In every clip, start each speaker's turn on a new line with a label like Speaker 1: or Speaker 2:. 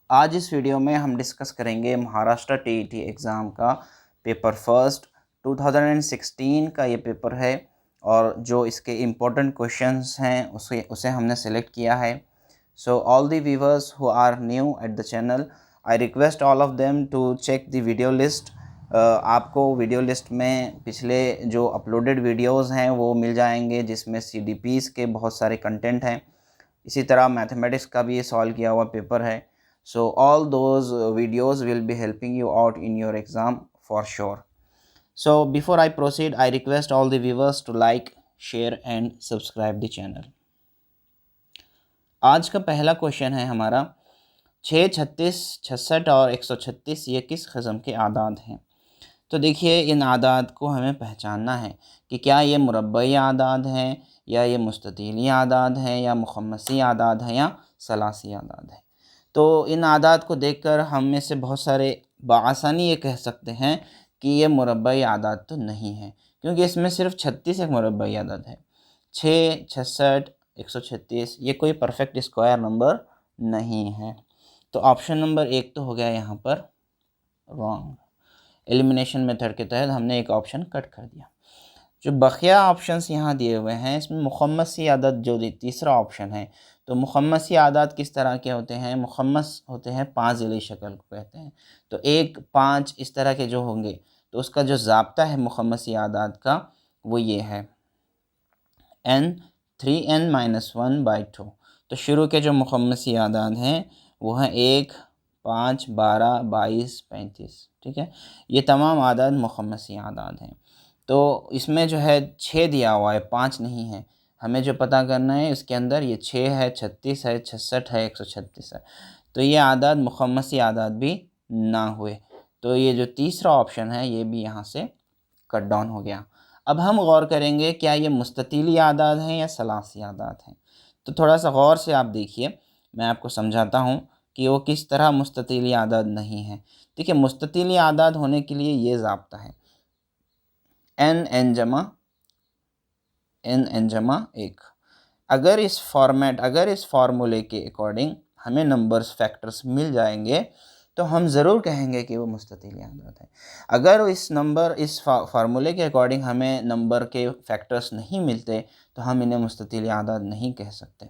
Speaker 1: आज इस वीडियो में हम डिस्कस करेंगे महाराष्ट्र टीईटी एग्ज़ाम का पेपर फर्स्ट 2016 का ये पेपर है और जो इसके इम्पोर्टेंट क्वेश्चंस हैं उसे हमने सेलेक्ट किया है। So all the viewers who are new at the channel, I request all of them to check the video list. आपको वीडियो लिस्ट में पिछले जो अपलोडेड वीडियोस हैं वो मिल जाएंगे, जिसमें CDPs के बहुत सारे कंटेंट हैं। इसी तरह मैथमेटिक्स का भी ये सॉल्व किया हुआ पेपर है। So all those videos will be helping you out in your exam for sure. So before I proceed, I request all the viewers to like, share and subscribe the channel. आज का पहला question है हमारा 6, 36, 66 और 136 ये किस किस्म के आदाद हैं। तो देखिए, इन आदाद को हमें पहचानना है कि क्या ये मुरब्बई आदाद हैं या ये मुस्ततीली आदाद हैं या मुखम्मसी आदाद हैं या सलासी आदाद हैं। तो इन आदाद को देखकर हम में से बहुत सारे बआसानी ये कह सकते हैं कि ये मुरब्बई आदाद तो नहीं है, क्योंकि इसमें सिर्फ 36 एक मुरब्बई आदाद है। 6, 66, 136 ये कोई परफेक्ट स्क्वायर नंबर नहीं है। तो ऑप्शन नंबर 1 तो हो गया यहाँ पर रॉन्ग। एलिमिनेशन मेथड के तहत हमने एक ऑप्शन कट कर दिया। जो बकिया ऑप्शंस यहाँ दिए हुए हैं, इसमें मुखम्मसी आदत जो तीसरा ऑप्शन है, तो मुखम्मसी आदात किस तरह के होते हैं? मुखम्मस होते हैं 5 ज़िली शक्ल को कहते हैं। तो 1, 5 इस तरह के जो होंगे, तो उसका जो ज़ाब्ता है मुखम्मसी आदात का वो ये है n 3n-1/2। तो शुरू के जो मुखम्मसी आदात हैं वो हैं 1, 5, 12, 22, 35। ठीक है, ये तमाम आदात मुखम्मसी आदात हैं। तो इसमें जो है 6 दिया हुआ है, 5 नहीं है। हमें जो पता करना है इसके अंदर ये 6 है, 36 है, 66 है, 136 है। तो ये आदाद मुखम्मसी आदाद भी ना हुए। तो ये जो तीसरा ऑप्शन है ये भी यहाँ से कट डाउन हो गया। अब हम गौर करेंगे क्या ये मुस्ततीली आदाद हैं या सलासी आदाद हैं। तो थोड़ा सा गौर से आप देखिए, मैं आपको समझाता हूँ कि वो किस तरह मुस्ततीली आदाद नहीं है। देखिए, मुस्ततीली आदाद होने के लिए ये ज़ाब्ता है n जमा 1। अगर इस फार्मूले के अकॉर्डिंग हमें नंबर्स फैक्टर्स मिल जाएंगे तो हम ज़रूर कहेंगे कि वो मुस्ततीली आदाद है। अगर इस फार्मूले के अकॉर्डिंग हमें नंबर के फैक्टर्स नहीं मिलते तो हम इन्हें मुस्ततीली आदाद नहीं कह सकते।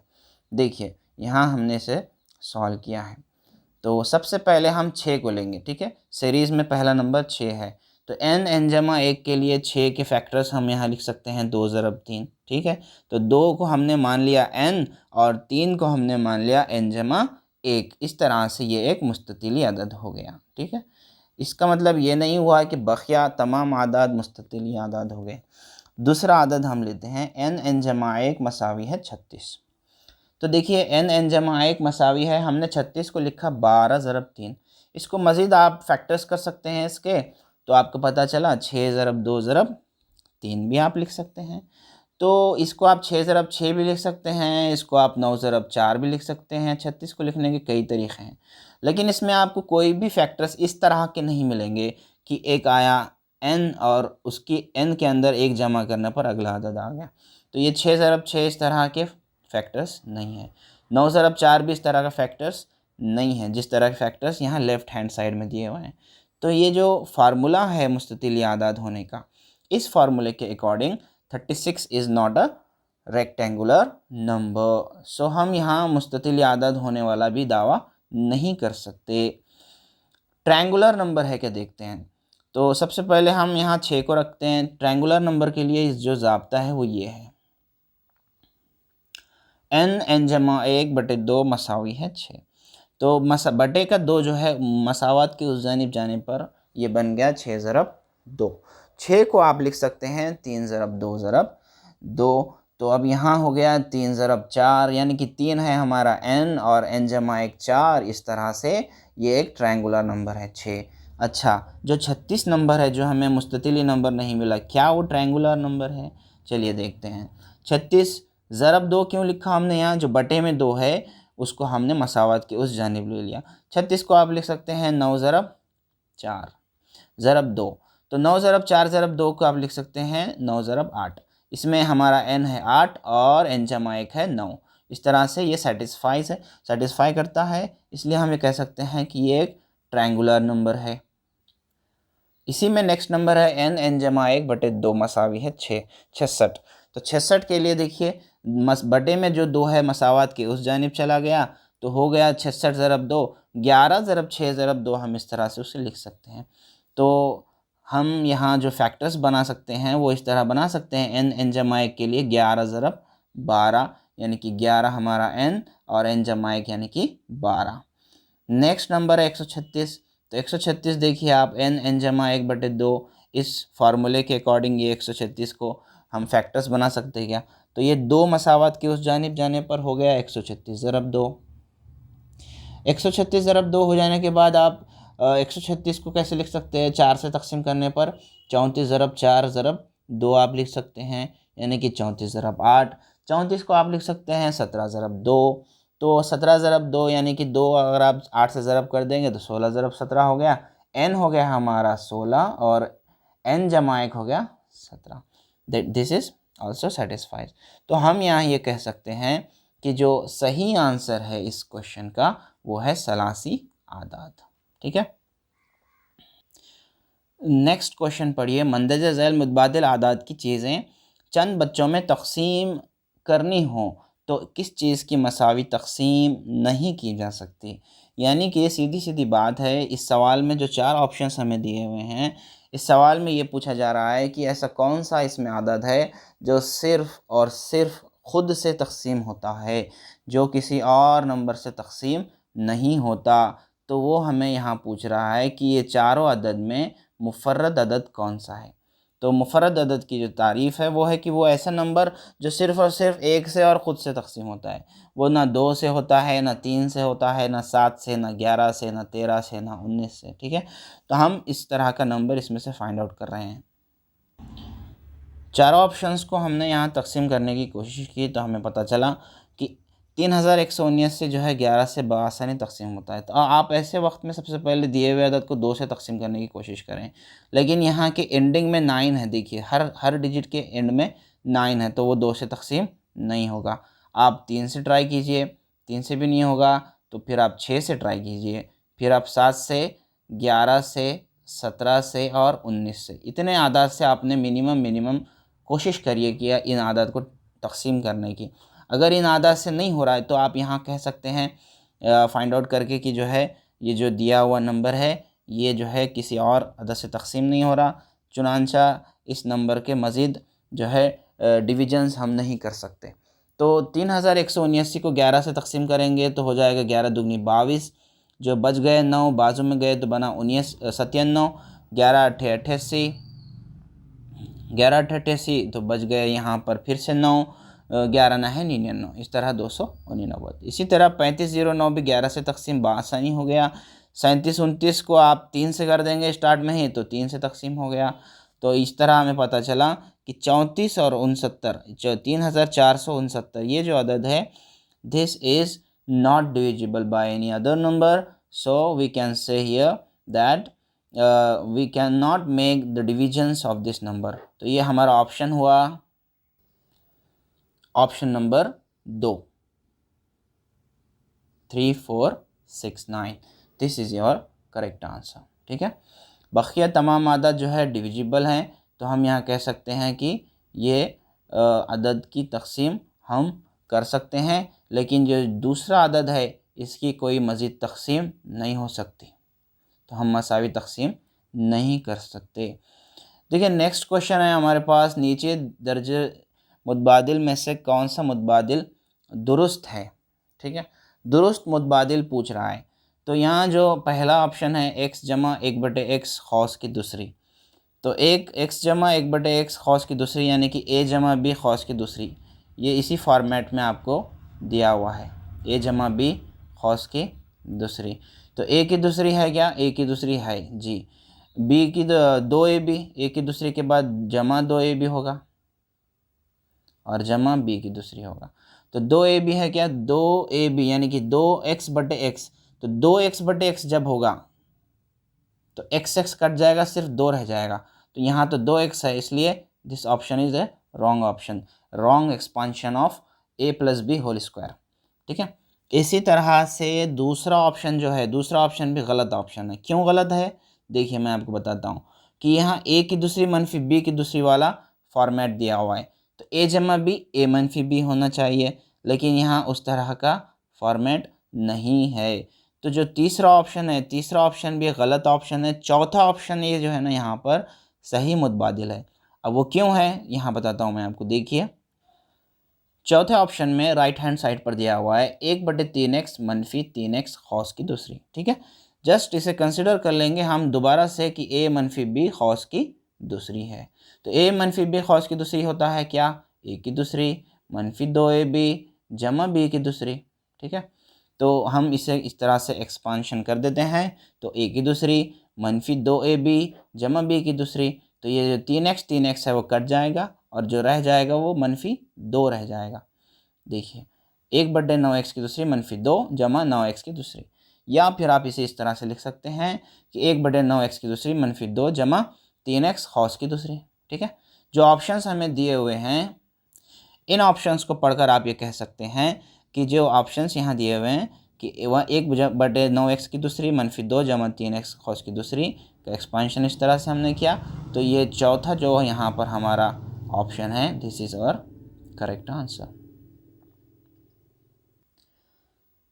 Speaker 1: देखिए, यहाँ हमने इसे सॉल्व किया है। तो सबसे पहले हम 6 को लेंगे। ठीक है, सीरीज़ में पहला नंबर 6 है, तो n जमा 1 के लिए 6 के फैक्टर्स हम यहाँ लिख सकते हैं 2 ज़रब 3। ठीक है, तो 2 को हमने मान लिया n और 3 को हमने मान लिया n जमा 1। इस तरह से ये एक मुस्ततीली आदद हो गया। ठीक है, इसका मतलब ये नहीं हुआ कि बकिया तमाम आदाद मुस्ततीली आदाद हो गए। दूसरा आदद हम लेते हैं n जमा 1 मसावी है 36। तो देखिए, n जमा 1 मसावी है, हमने 36 को लिखा 12 ज़रब 3। इसको मज़ीद आप फैक्टर्स कर सकते हैं इसके, तो आपको पता चला 6 ज़रब 2 ज़रब 3 भी आप लिख सकते हैं। तो इसको आप 6 ज़रब 6 भी लिख सकते हैं, इसको आप 9 ज़रब 4 भी लिख सकते हैं। 36 को लिखने के कई तरीक़े हैं, लेकिन इसमें आपको कोई भी फैक्टर्स इस तरह के नहीं मिलेंगे कि एक आया n और उसकी n के अंदर 1 जमा करने पर अगला अदद आ गया। तो ये 6 ज़रब 6 इस तरह के फैक्टर्स नहीं है। 9 ज़रब 4 भी इस तरह का फैक्टर्स नहीं है, जिस तरह के फैक्टर्स यहाँ लेफ़्ट हैंड साइड में दिए हुए हैं। तो ये जो फार्मूला है मुस्ततीली आदाद होने का, इस फार्मूले के according 36 is not a rectangular number. So हम यहाँ मुस्ततीली आदाद होने वाला भी दावा नहीं कर सकते। ट्रायंगुलर नंबर है क्या, देखते हैं। तो सबसे पहले हम यहाँ 6 को रखते हैं। ट्रायंगुलर नंबर के लिए जो ज़ाब्ता है वो ये है n जमा 1/2 मसावी है 6। तो बटे का 2 जो है मसावत की उस जानिब जाने पर ये बन गया 6 ज़रब 2। 6 को आप लिख सकते हैं 3 ज़रब 2 ज़रब 2। तो अब यहाँ हो गया 3 ज़रब 4, यानी कि 3 है हमारा n और n जमा 1 4। इस तरह से ये एक ट्रायंगुलर नंबर है 6। अच्छा, जो 36 नंबर है जो हमें मुस्ततीली नंबर नहीं मिला, क्या वो ट्रायंगुलर नंबर है? चलिए देखते हैं। 36 ज़रब 2 क्यों लिखा हमने? यहाँ जो बटे में 2 है उसको हमने मसावत के उस जानिब ले लिया। 36 को आप लिख सकते हैं 9 ज़रब 4 ज़रब 2। तो 9 ज़रब 4 ज़रब 2 को आप लिख सकते हैं 9 ज़रब 8। इसमें हमारा n है 8 और n जमा 1 है 9। इस तरह से ये सेटिस्फाई करता है। इसलिए हम ये कह सकते हैं कि ये एक ट्रायंगुलर नंबर है। इसी में नेक्स्ट नंबर है n जमा 1/2 मसावी है 66। तो 66 के लिए देखिए बटे में जो 2 है मसावात के उस जानिब चला गया, तो हो गया 66 ज़रब 2, 11 ज़रब 6 ज़रब 2, हम इस तरह से उसे लिख सकते हैं। तो हम यहाँ जो फैक्टर्स बना सकते हैं वो इस तरह बना सकते हैं। n जमा 1 के लिए 11 ज़रब 12 यानी कि 11 हमारा n और n जमा 1 यानी कि 12। नेक्स्ट नंबर है 136। तो 136 देखिए आप n जमा 1/2 इस फार्मूले के अकॉर्डिंग ये 136 को हम फैक्टर्स बना सकते हैं क्या? तो ये 2 मसावत के उस जानिब जाने पर हो गया 136 ज़रब 2। 136 ज़रब 2 हो जाने के बाद आप 136 को कैसे लिख सकते हैं? 4 से तकसीम करने पर 34 ज़रब 4 ज़रब 2 आप लिख सकते हैं, यानी कि 34 ज़रब 8। 34 को आप लिख सकते हैं 17 ज़रब 2। तो 17 ज़रब 2 यानी कि 2 अगर आप 8 से ज़रब कर देंगे तो 16 ज़रब 17 हो गया। n हो गया हमारा 16 और n जमा 1 हो गया 17। This is also satisfies. तो हम यहाँ ये कह सकते हैं कि जो सही आंसर है इस क्वेश्चन का वो है सलासी आदाद। ठीक है, नेक्स्ट क्वेश्चन पढ़िए। मंदरजा झैल मुतबादिल आदाद की चीज़ें चंद बच्चों में तकसीम करनी हो तो किस चीज़ की मसावी तकसीम नहीं की जा सकती? यानी कि ये सीधी सीधी बात है। इस सवाल में जो 4 ऑप्शंस हमें दिए हुए हैं, इस सवाल में ये पूछा जा रहा है कि ऐसा कौन सा इसमें आदद है जो सिर्फ़ और सिर्फ ख़ुद से तकसीम होता है, जो किसी और नंबर से तकसीम नहीं होता। तो वो हमें यहाँ पूछ रहा है कि ये चारों अदद में मुफ़र्रद अदद कौन सा है। तो मुफ़र्रद अदद की जो तारीफ़ है वो है कि वो ऐसा नंबर जो सिर्फ़ और सिर्फ 1 से और ख़ुद से तकसीम होता है। वो ना 2 से होता है, ना 3 से होता है, ना 7 से, ना 11 से, ना 13 से, ना 19 से। ठीक है, तो हम इस तरह का नंबर इसमें से फाइंड आउट कर रहे हैं। चारों ऑप्शंस को हमने यहाँ तकसीम करने की कोशिश की तो हमें पता चला कि 3119 से जो है 11 से बआसानी तकसीम होता है। तो आप ऐसे वक्त में सबसे पहले दिए हुए अदद को 2 से तकसीम करने की कोशिश करें, लेकिन यहाँ के एंडिंग में 9 है। देखिए हर डिजिट के एंड में 9 है, तो वो 2 से तकसीम नहीं होगा। आप 3 से ट्राई कीजिए, 3 से भी नहीं होगा तो फिर आप 6 से ट्राई कीजिए, फिर आप 7 से, 11 से, 17 से और 19 से। इतने आदाद से आपने मिनिमम कोशिश करिए कि इन आदाद को तकसीम करने की। अगर इन आदाद से नहीं हो रहा है तो आप यहाँ कह सकते हैं फाइंड आउट करके कि जो है ये जो दिया हुआ नंबर है ये जो है किसी और अदद से तकसीम नहीं हो रहा, चुनांचा इस नंबर के मज़ीद जो है डिविजन्स हम नहीं कर सकते। तो 3179 को 11 से तकसीम करेंगे तो हो जाएगा 11 दूनी 22, जो बच गए 9 बाजू में गए तो बना 97, 11 अट्ठे 88, 11 अट्ठे 88 तो बच गए यहाँ पर फिर से 9, 11 ना है 99, इस तरह 299। इसी तरह 3509 भी 11 से तकसीम बआसानी हो गया। 3729 को आप 3 से कर देंगे स्टार्ट में ही तो 3 से तकसीम हो गया। तो इस तरह हमें पता चला कि 34 और 69 जो 3469 ये जो अदद है this is not divisible by any other number, so we can say here that we can not make the divisions of this number. तो ये हमारा ऑप्शन हुआ option number 2, 3469। This is your correct answer. ठीक है, बकिया तमाम आदद जो है divisible हैं, तो हम यहाँ कह सकते हैं कि ये अदद की तकसीम हम कर सकते हैं, लेकिन जो दूसरा अदद है इसकी कोई मज़ीद तकसीम नहीं हो सकती, तो हम मसावी तकसीम नहीं कर सकते। देखिए नेक्स्ट क्वेश्चन है हमारे पास, नीचे दर्ज मुतबादिल में से कौन सा मुतबादिल दुरुस्त है? ठीक है, दुरुस्त मुतबादिल पूछ रहा है। तो यहाँ जो पहला ऑप्शन है x जमा 1/x खौस की दूसरी, तो एक x जमा 1/x खौस की दूसरी यानी कि a जमा b खौस की दूसरी, ये इसी फॉर्मेट में आपको दिया हुआ है, a जमा b खौस की दूसरी। तो a की दूसरी है क्या? a की दूसरी है जी, b की 2ab, a की दूसरी के बाद जमा 2ab होगा और जमा b की दूसरी होगा। तो 2ab है क्या? 2ab यानी कि 2x/x, तो 2x/x जब होगा तो x कट जाएगा, सिर्फ 2 रह जाएगा। तो यहाँ तो 2x है, इसलिए this option is a wrong option, wrong expansion of a + b whole square. ठीक है, इसी तरह से दूसरा ऑप्शन जो है, दूसरा ऑप्शन भी गलत ऑप्शन है। क्यों गलत है? देखिए मैं आपको बताता हूँ कि यहाँ ए की दूसरी मनफी बी की दूसरी वाला फॉर्मेट दिया हुआ है, तो ए जमा बी ए मनफी बी होना चाहिए, लेकिन यहाँ उस तरह का फॉर्मेट नहीं है। तो जो तीसरा ऑप्शन है, तीसरा ऑप्शन भी गलत ऑप्शन है। चौथा ऑप्शन ये जो है ना यहाँ पर सही मुतबादिल है। अब वो क्यों है यहाँ बताता हूँ मैं आपको। देखिए चौथे ऑप्शन में राइट हैंड साइड पर दिया हुआ है 1/3x मनफी 3x खौस की दूसरी। ठीक है, जस्ट इसे कंसिडर कर लेंगे हम दोबारा से कि a मनफी b खौस की दूसरी है। तो a मनफी b खौस की दूसरी होता है क्या? a की दूसरी मनफी 2ab जमा b की दूसरी। ठीक है, तो हम इसे इस तरह से एक्सपांशन कर देते हैं। तो a की दूसरी मनफी 2ab जमा b की दूसरी, तो ये जो 3x है वो कट जाएगा और जो रह जाएगा वो मनफी 2 रह जाएगा। देखिए 1/9x की दूसरी मनफी 2 जमा 9x की दूसरी, या फिर आप इसे इस तरह से लिख सकते हैं कि 1/9x की दूसरी मनफी 2 जमा 3x खौस की दूसरी। ठीक है, जो ऑप्शंस हमें दिए हुए हैं, इन ऑप्शंस को पढ़कर आप ये कह सकते हैं कि जो ऑप्शंस यहाँ दिए हुए हैं कि वह 1/9x की दूसरी मनफी 2 जमा 3x खौस की दूसरी का एक्सपांशन इस तरह से हमने किया। तो ये चौथा जो यहाँ पर हमारा ऑप्शन है, this is our correct answer.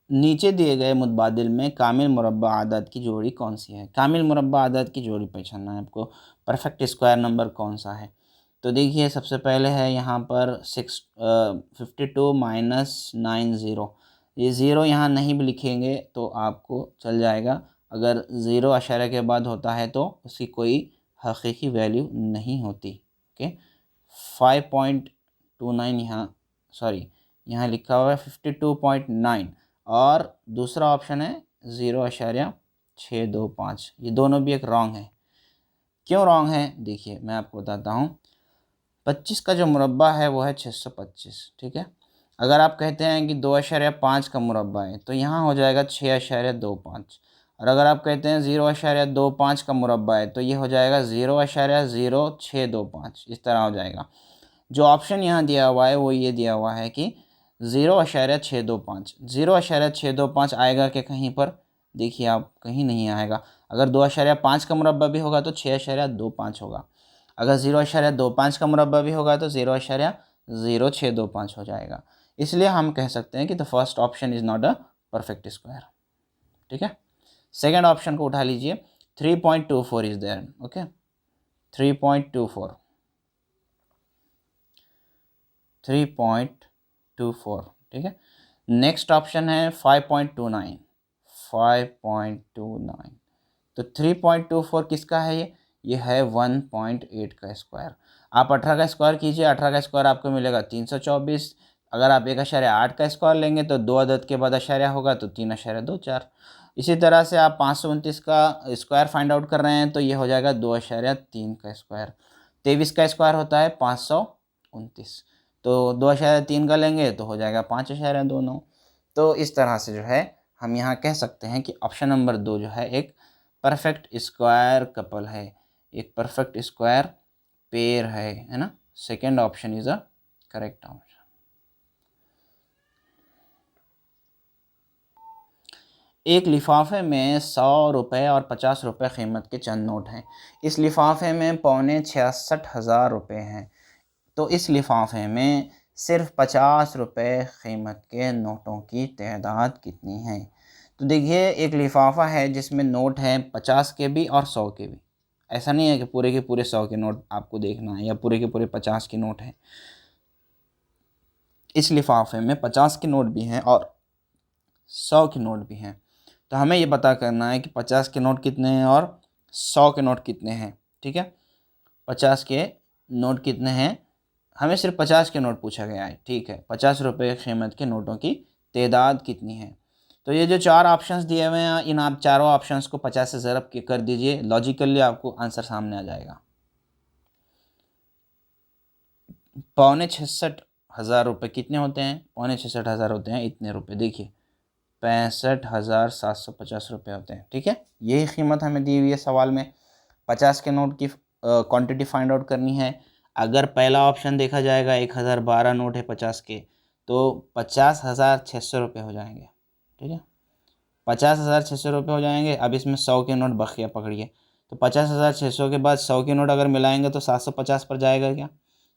Speaker 1: नीचे दिए गए मुतबादिल में कामिल मुरब्बा आदद की जोड़ी कौन सी है? कामिल मुरब्बा आदद की जोड़ी पहचानना है आपको। परफेक्ट स्क्वायर नंबर कौन सा है? तो देखिए सबसे पहले है यहाँ पर 52 माइनस 90। ये ज़ीरो यहाँ नहीं भी लिखेंगे तो आपको चल जाएगा। अगर ज़ीरो अशारे के बाद होता है तो उसकी कोई हकीकी वैल्यू नहीं होती। ओके, 5.29 यहाँ, सॉरी यहाँ लिखा हुआ है 52.9, और दूसरा ऑप्शन है 0.625। ये दोनों भी एक रॉन्ग है। क्यों रॉन्ग है? देखिए मैं आपको बताता हूँ। 25 का जो मुरब्बा है वो है 625। ठीक है, अगर आप कहते हैं कि 2.5 का मुरब्बा है तो यहाँ हो जाएगा 6.25, और अगर आप कहते हैं 0.25 का मुरब्बा है तो ये हो जाएगा 0.0625। इस तरह हो जाएगा। जो ऑप्शन यहाँ दिया हुआ है वो ये दिया हुआ है कि 0.625। 0.625 आएगा क्या कहीं पर? देखिए आप, कहीं नहीं आएगा। अगर 2.5 का मुरब्बा भी होगा तो 6.25 होगा। अगर 0.25 का मुरब्बा भी होगा तो 0.0625 हो जाएगा। इसलिए हम कह सकते हैं कि the first option is not a perfect square. ठीक है, सेकेंड ऑप्शन को उठा लीजिए। 3.24 इज देयर। ओके, 3.24, 3.24। ठीक है, नेक्स्ट ऑप्शन है 5.29, 5.29। तो 3.24 किसका है? ये है 1.8 का स्क्वायर। आप 18 का स्क्वायर कीजिए, 18 का स्क्वायर आपको मिलेगा 324। अगर आप 1.8 का स्क्वायर लेंगे तो 2 अदद के बाद अशारिया होगा तो 3.24। इसी तरह से आप 529 का स्क्वायर फाइंड आउट कर रहे हैं तो ये हो जाएगा 2.3 का स्क्वायर। 23 का स्क्वायर होता है 529, तो 2.3 का लेंगे तो हो जाएगा 5.29। तो इस तरह से जो है हम यहाँ कह सकते हैं कि ऑप्शन नंबर 2 जो है एक परफेक्ट स्क्वायर कपल है, एक परफेक्ट स्क्वायर पेयर है ना। Second option is a correct option. एक लिफाफे में 100 रुपये और 50 रुपये कीमत के चंद नोट हैं। इस लिफाफे में 65,000 रुपये हैं। तो इस लिफाफे में सिर्फ 50 रुपये कीमत के नोटों की तादाद कितनी है? तो देखिए एक लिफाफा है जिसमें नोट हैं 50 के भी और 100 के भी। ऐसा नहीं है कि पूरे के पूरे 100 के नोट आपको देखना है या पूरे के पूरे 50 के नोट हैं। इस लिफाफे में 50 के नोट भी हैं और 100 के नोट भी हैं। तो हमें ये पता करना है कि 50 के नोट कितने हैं और 100 के नोट कितने हैं। ठीक है, 50 के नोट कितने हैं, हमें सिर्फ 50 के नोट पूछा गया है। ठीक है, 50 रुपये कीमत के नोटों की तादाद कितनी है? तो ये जो चार ऑप्शंस दिए हुए हैं, इन आप चारों ऑप्शंस को 50 से ज़रब के कर दीजिए, लॉजिकली आपको आंसर सामने आ जाएगा। 65,000 रुपये कितने होते हैं? 65,000 होते हैं इतने रुपये। देखिए 65,750 रुपये होते हैं। ठीक है, यही कीमत हमें दी हुई है सवाल में। 50 के नोट की क्वांटिटी फाइंड आउट करनी है। अगर पहला ऑप्शन देखा जाएगा 1012 नोट है 50 के, तो 50,600 रुपये हो जाएंगे। ठीक है। 50,600 रुपये हो जाएंगे। अब इसमें 100 के नोट बखिया पकड़िए, तो 50,600 के बाद 100 के नोट अगर मिलाएंगे तो 750 पर जाएगा क्या?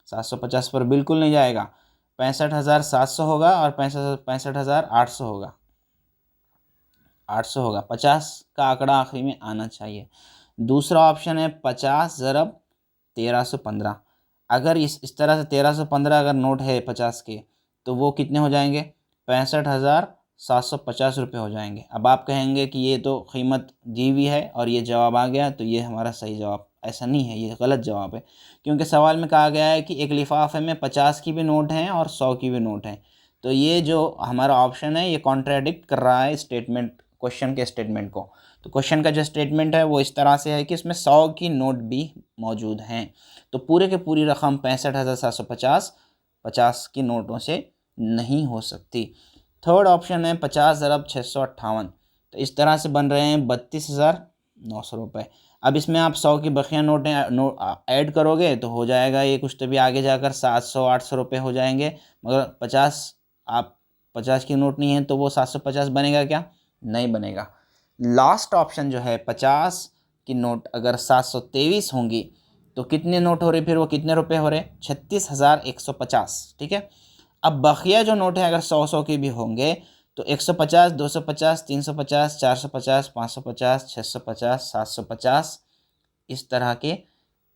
Speaker 1: 750 पर बिल्कुल नहीं जाएगा। 65,700 होगा और 65,800 होगा, 800 होगा। 50 का आंकड़ा आखिरी में आना चाहिए। दूसरा ऑप्शन है 50 ज़रब 1315। अगर इस तरह से 1315 अगर नोट है 50 के, तो वो कितने हो जाएंगे? 65,750 रुपये हो जाएंगे। अब आप कहेंगे कि ये तो कीमत दी हुई है और ये जवाब आ गया, तो ये हमारा सही जवाब। ऐसा नहीं है, ये गलत जवाब है, क्योंकि सवाल में कहा गया है कि एक लिफाफे में 50 की भी नोट हैं और 100 की भी नोट हैं। तो ये जो हमारा ऑप्शन है ये कॉन्ट्राडिक्ट कर रहा है स्टेटमेंट, क्वेश्चन के स्टेटमेंट को। तो क्वेश्चन का जो स्टेटमेंट है वो इस तरह से है कि इसमें 100 की नोट भी मौजूद हैं। तो पूरे के पूरी रकम 65,750 50 की नोटों से नहीं हो सकती। थर्ड ऑप्शन है 50 ज़रब 658। तो इस तरह से बन रहे हैं 32,900 रुपये। अब इसमें आप 100 की बखिया नोटें ऐड करोगे तो हो जाएगा ये कुछ तो भी आगे जाकर 700-800 रुपये हो जाएंगे। मगर 50 की नोट नहीं है तो वो 750 बनेगा क्या? नहीं बनेगा। लास्ट ऑप्शन जो है 50 की नोट अगर 723 होंगी तो कितने नोट हो रहे, फिर वो कितने रुपए हो रहे? 36,150। ठीक है। अब बखिया जो नोट है अगर 100 के भी होंगे तो 150, 250, 350, 450, 550, 650, 750, इस तरह के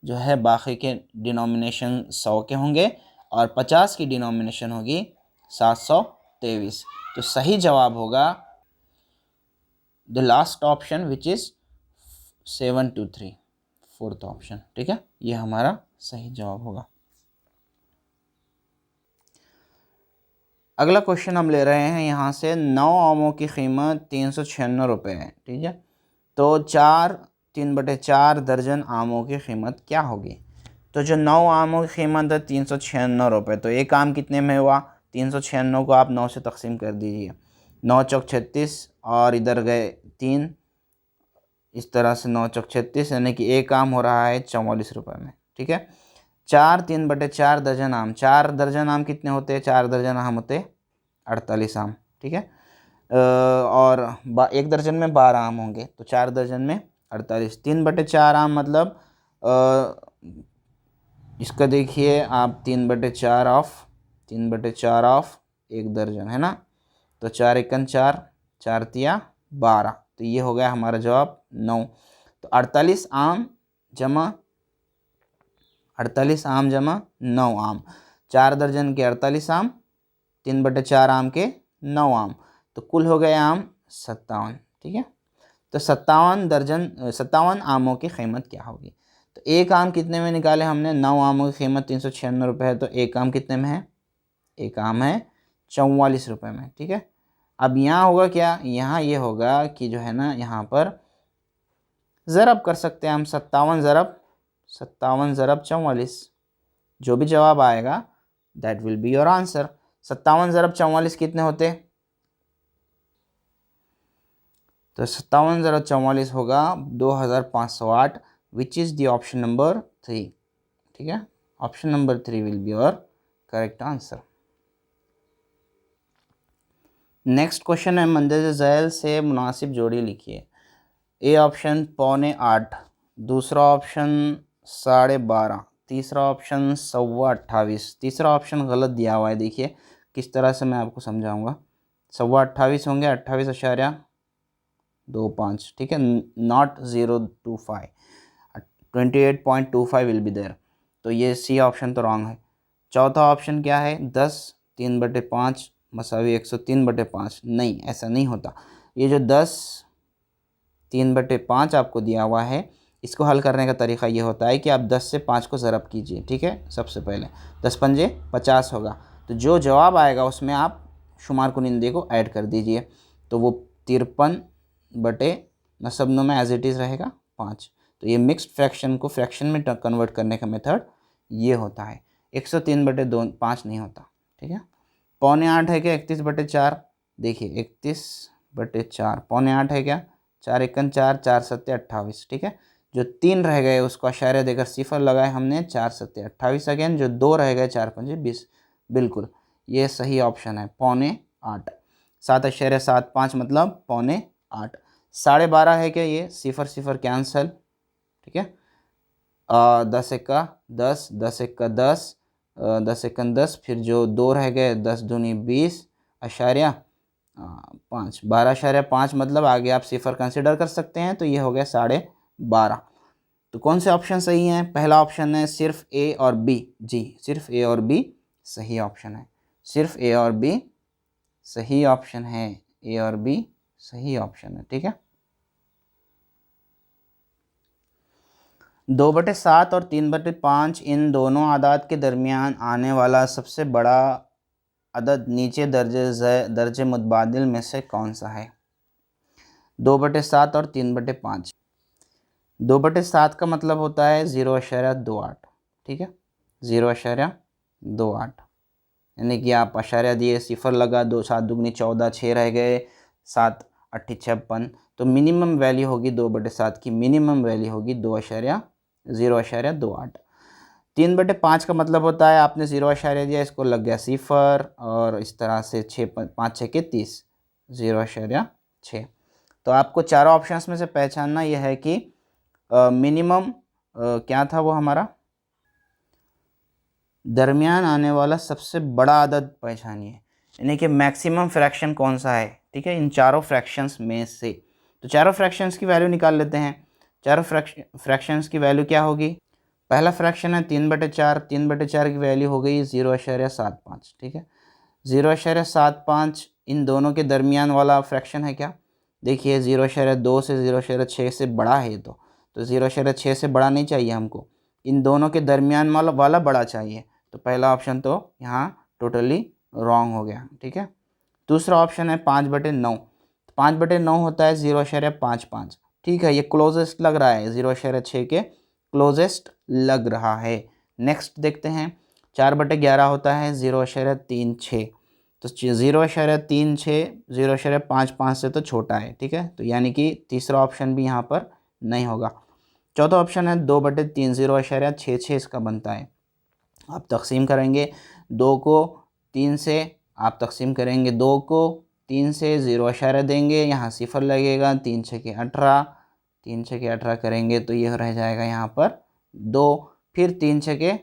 Speaker 1: जो है बाकी के डिनोमिनेशन 100 के होंगे और 50 की डिनोमिनेशन होगी 723। तो सही जवाब होगा the last option which is 723, fourth option. ठीक है, ये हमारा सही जवाब होगा। अगला क्वेश्चन हम ले रहे हैं यहाँ से। 9 आमों की कीमत 396 रुपये है। ठीक है, तो 3/4 दर्जन आमों की कीमत क्या होगी? तो जो 9 आमों की कीमत है 396 रुपये, तो एक आम कितने में हुआ? 396 को आप 9 से तकसीम कर दीजिए। 9 चौक 36 और इधर गए 3, इस तरह से 9 चौक 36, यानी कि एक आम हो रहा है 44 रुपये में। ठीक है, 3/4 दर्जन आम, 4 दर्जन आम कितने होते हैं? 4 दर्जन आम होते 48 आम। ठीक है, और एक दर्जन में 12 आम होंगे, तो 4 दर्जन में 48, 3/4 आम मतलब इसका देखिए आप 3/4 ऑफ एक दर्जन है ना, तो 4 एकन 4, 4 तिया 12, तो ये हो गया हमारा जवाब 9। तो 48 आम जमा 9 आम, 4 दर्जन के 48 आम, 3/4 आम के 9 आम, तो कुल हो गए आम 57। ठीक है, तो 57 आमों की कीमत क्या होगी? तो एक आम कितने में निकाले हमने? 9 आमों की कीमत 396 रुपये है, तो एक आम कितने में है? एक आम है 44 रुपये में। ठीक है, अब यहाँ होगा क्या? यहाँ ये होगा कि जो है ना, यहाँ पर ज़रब कर सकते हैं हम, 57 ज़रब 44, जो भी जवाब आएगा that will be your answer. 57 ज़रब 44 कितने होते? तो 57 ज़रब 44 होगा 2508, which is the option number 3। ठीक है, option number 3 will be your correct answer. Next question है, मंदर झैल से मुनासिब जोड़ी लिखिए। ए ऑप्शन 7:45, दूसरा ऑप्शन 12:30, तीसरा ऑप्शन 28:15। तीसरा ऑप्शन गलत दिया हुआ है, देखिए किस तरह से मैं आपको समझाऊंगा। 28:15 होंगे 28.25। ठीक है, नॉट 025, 28.25 विल बी देयर, तो ये सी ऑप्शन तो रॉन्ग है। चौथा ऑप्शन क्या है? 10 3/5 मसावी 103/5। नहीं, ऐसा नहीं होता। ये जो 10 3/5 आपको दिया हुआ है, इसको हल करने का तरीका ये होता है कि आप 10 से 5 को ज़रब कीजिए। ठीक है, सबसे पहले 10 पंजे 50 होगा, तो जो जवाब आएगा उसमें आप शुमार कुनिंदे को ऐड कर दीजिए, तो वो 53/9 में एज इट इज़ रहेगा 5। तो ये मिक्स्ड फ्रैक्शन को फ्रैक्शन में कन्वर्ट करने का मेथड ये होता है, 103/5 नहीं होता। ठीक है, 7:45 है क्या? 31/4, देखिए 31/4, 7:45 है क्या? 4 एकन 4, 4 सत्ते 28। ठीक है, जो 3 रह गए उसको इशारे देकर सिफर लगाए हमने, 4 सत्ते 28 अगेन, जो 2 रह गए 4 पंजे 20। बिल्कुल ये सही ऑप्शन है 7:45। 7.75 मतलब 7.75। 12.5 है क्या ये, 0 कैंसल, ठीक है। 10 एका 10, 10 एका 10, 10 एकन 10, फिर जो 2 रह गए 10 दूनी 20.5, 12.5 मतलब आगे आप 0 कंसिडर कर सकते हैं, तो ये हो गया 12.5। तो कौन से ऑप्शन सही हैं? पहला ऑप्शन है सिर्फ ए और बी, जी सिर्फ ए और बी सही ऑप्शन है, सिर्फ ए और बी सही ऑप्शन है, ए और बी सही ऑप्शन है, ठीक है। 2/7 और 3/5 इन दोनों आदाद के दरमियान आने वाला सबसे बड़ा अदद नीचे दर्जे मुतबादिल में से कौन सा है? 2/7 और 3/5। 2/7 का मतलब होता है 0.28, ठीक है, 0.28, यानी कि आप अशारिया दिए, 0 लगा, 2 7 दूनी 14, 6 रह गए, 7 8 56, तो मिनिमम वैल्यू होगी 2/7 की, मिनिमम वैल्यू होगी 0.28। 3/5 का मतलब होता है आपने 0 दिया, इसको लग गया 0, और इस तरह से 6 5 6 के 30, 0.6। तो आपको चारों ऑप्शंस में से पहचानना यह है कि मिनिमम क्या था वो हमारा, दरमियान आने वाला सबसे बड़ा अदद पहचानिए, यानी कि मैक्सिमम फ्रैक्शन कौन सा है, ठीक है, इन चारों फ्रैक्शंस में से। तो चारों फ्रैक्शंस की वैल्यू निकाल लेते हैं। चारों फ्रैक्शंस की वैल्यू क्या होगी? पहला फ्रैक्शन है 3/4, 3/4 की वैल्यू हो गई 0.75, ठीक है। 0.75 इन दोनों के दरमियान वाला फ्रैक्शन है क्या? देखिए 0.2 से 0.6 से बड़ा है तो 0.6 से बड़ा नहीं चाहिए हमको, इन दोनों के दरमियान वाला बड़ा चाहिए। तो पहला ऑप्शन तो यहाँ टोटली रॉन्ग हो गया, ठीक है। दूसरा ऑप्शन है 5/9। 5/9 होता है 0.55, ठीक है, ये क्लोजेस्ट लग रहा है, 0.6 के क्लोजेस्ट लग रहा है। नेक्स्ट देखते हैं 4/11 होता है 0.36, तो 0.36 0.55 से तो छोटा है, ठीक है, तो यानी कि तीसरा ऑप्शन भी यहाँ पर नहीं होगा। चौथा ऑप्शन है 2/3, 0.66 इसका बनता है। आप तकसीम करेंगे 2 को 3 से, आप तकसीम करेंगे 2 को 3 से, 0 देंगे, यहाँ 0 लगेगा, 3 6 18, 3 6 18 करेंगे तो यह रह जाएगा यहाँ पर 2, फिर 3 6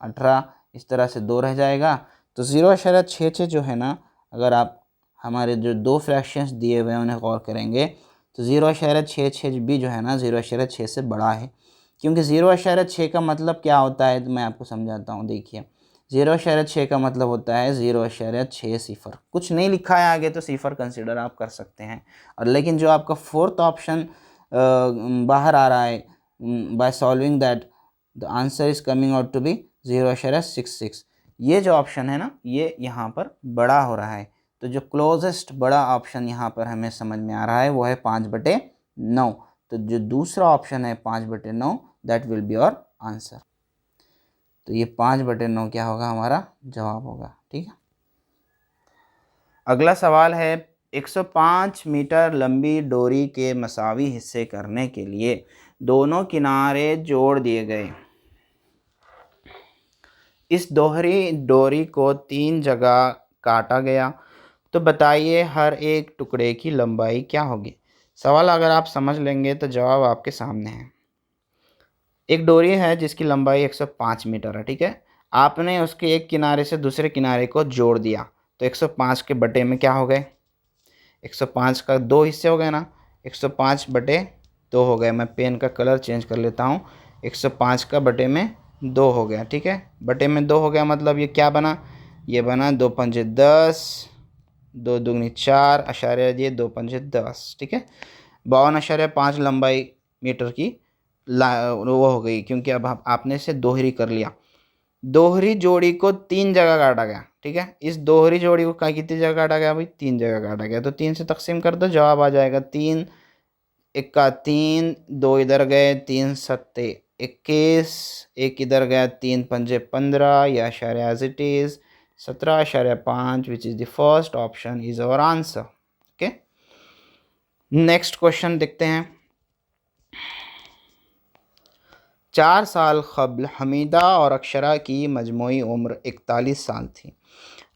Speaker 1: 18, इस तरह से 2 रह जाएगा। तो 0.66 जो है ना, अगर आप हमारे जो दो फ्रैक्शंस दिए हुए हैं उन्हें गौर करेंगे तो 0.66 भी जो है ना 0.6 से बड़ा है, क्योंकि 0.6 का मतलब क्या होता है तो मैं आपको समझाता हूँ। देखिए 0.6 का मतलब होता है 0.60, कुछ नहीं लिखा है आगे तो 0 कंसिडर आप कर सकते हैं। और लेकिन जो आपका फोर्थ ऑप्शन बाहर आ रहा है, by solving that the answer is coming out to be 0.66, ये जो ऑप्शन है ना ये यहाँ पर बड़ा हो रहा है। तो जो क्लोजेस्ट बड़ा ऑप्शन यहाँ पर हमें समझ में आ रहा है वो है 5/9। तो जो दूसरा ऑप्शन है 5/9 that will be your answer. तो ये 5/9 क्या होगा, हमारा जवाब होगा, ठीक है। अगला सवाल है 105 मीटर लंबी डोरी के मसावी हिस्से करने के लिए दोनों किनारे जोड़ दिए गए। इस दोहरी डोरी को 3 जगह काटा गया, तो बताइए हर एक टुकड़े की लंबाई क्या होगी। सवाल अगर आप समझ लेंगे तो जवाब आपके सामने है। एक डोरी है जिसकी लंबाई 105 मीटर है, ठीक है, आपने उसके एक किनारे से दूसरे किनारे को जोड़ दिया, तो 105 के बटे में क्या हो गए, 105 का 2 हिस्से हो गए ना, 105/2 हो गए। मैं पेन का कलर चेंज कर लेता हूँ, 105 का बटे में 2 हो गया, ठीक है, बटे में 2 हो गया मतलब ये क्या बना, ये बना 2 पंजे 10, 2 दूनी 4, अशारिया दिए 2 पंजे 10, ठीक है। 52.5 लंबाई मीटर की वो हो गई, क्योंकि अब आपने इसे दोहरी कर लिया। दोहरी जोड़ी को 3 जगह काटा गया, ठीक है, इस दोहरी जोड़ी को कितनी जगह काटा गया भाई, 3 जगह काटा गया, तो 3 से तकसीम कर दो, जवाब आ जाएगा 3 इक्का 3, 2 इधर गए, 3 सत्ते 21, एक इधर गया, 3 पंजे 15, या अशारिया as it is 17.5, which is the first option is our answer. Okay, next question देखते हैं। 4 साल कबल हमीदा और अक्षरा की मजमूई उम्र 41 साल थी।